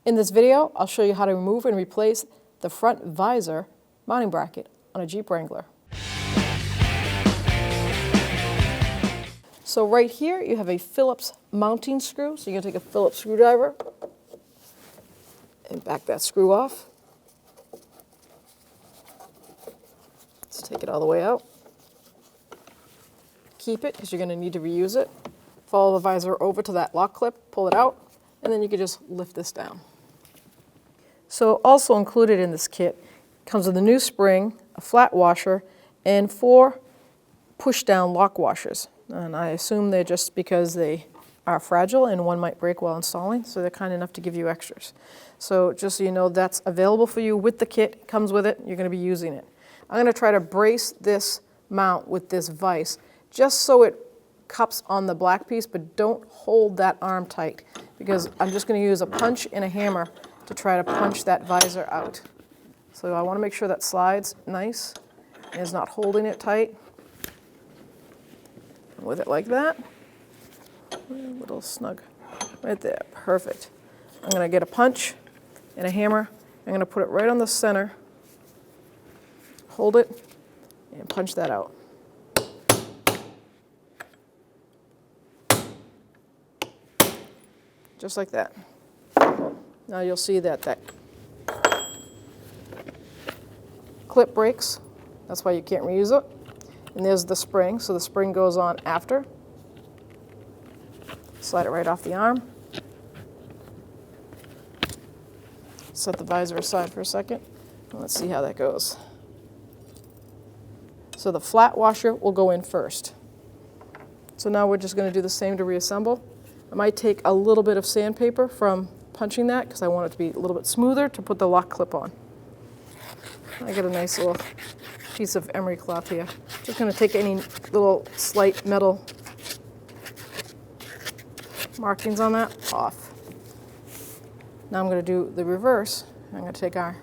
In this video, I'll show you how to remove and replace the front visor mounting bracket on a Jeep Wrangler. So right here, you have a Phillips mounting screw. So you're going to take a Phillips screwdriver and back that screw off. Let's take it all the way out. Keep it because you're going to need to reuse it. Follow the visor over to that lock clip, pull it out, and then you can just lift this down. So also included in this kit comes with a new spring, a flat washer, and 4 push-down lock washers. And I assume they're just because they are fragile and one might break while installing, so they're kind enough to give you extras. So just so you know, that's available for you with the kit. It comes with it. You're going to be using it. I'm going to try to brace this mount with this vise just so it cups on the black piece, but don't hold that arm tight because I'm just going to use a punch and a hammer to try to punch that visor out. So I want to make sure that slides nice and is not holding it tight. With it like that, a little snug right there, perfect. I'm going to get a punch and a hammer. I'm going to put it right on the center, hold it, and punch that out. Just like that. Now you'll see that that clip breaks. That's why you can't reuse it. And there's the spring, so the spring goes on after. Slide it right off the arm. Set the visor aside for a second. And let's see how that goes. So the flat washer will go in first. So now we're just going to do the same to reassemble. I might take a little bit of sandpaper from punching that because I want it to be a little bit smoother to put the lock clip on. I got a nice little piece of emery cloth here. Just going to take any little slight metal markings on that off. Now I'm going to do the reverse. I'm going to take our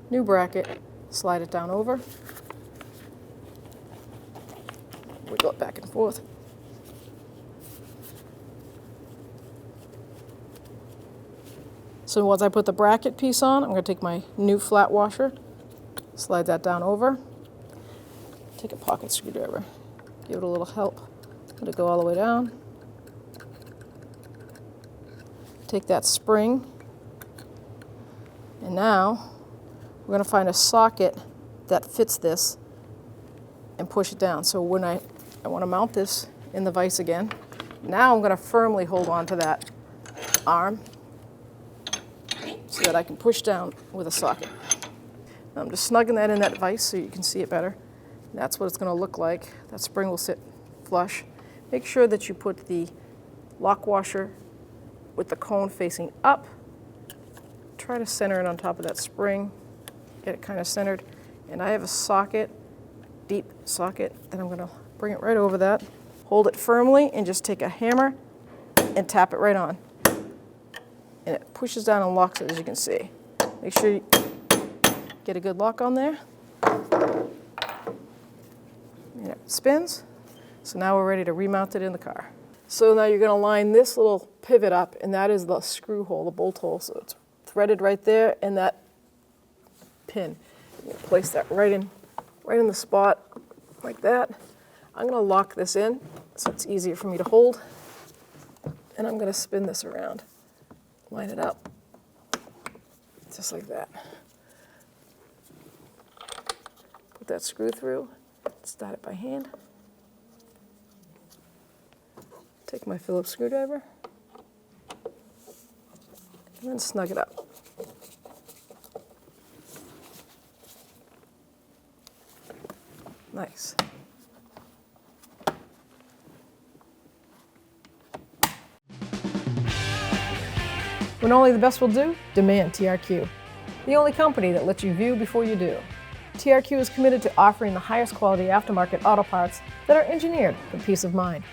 new bracket, slide it down over, wiggle it back and forth. So once I put the bracket piece on, I'm going to take my new flat washer, slide that down over. Take a pocket screwdriver, give it a little help, let it go all the way down. Take that spring, and now we're going to find a socket that fits this and push it down. So when I want to mount this in the vise again, now I'm going to firmly hold on to that arm so that I can push down with a socket. Now I'm just snugging that in that vise so you can see it better. That's what it's going to look like. That spring will sit flush. Make sure that you put the lock washer with the cone facing up. Try to center it on top of that spring. Get it kind of centered. And I have a socket, deep socket, that I'm going to bring it right over that. Hold it firmly and just take a hammer and tap it right on. And it pushes down and locks it, as you can see. Make sure you get a good lock on there. And it spins. So now we're ready to remount it in the car. So now you're going to line this little pivot up, and that is the screw hole, the bolt hole. So it's threaded right there, and that pin. You place that right in the spot, like that. I'm going to lock this in so it's easier for me to hold. And I'm going to spin this around. Line it up, just like that. Put that screw through, start it by hand. Take my Phillips screwdriver, and then snug it up. Nice. When only the best will do, demand TRQ. The only company that lets you view before you do. TRQ is committed to offering the highest quality aftermarket auto parts that are engineered for peace of mind.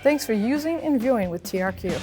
Thanks for using and viewing with TRQ.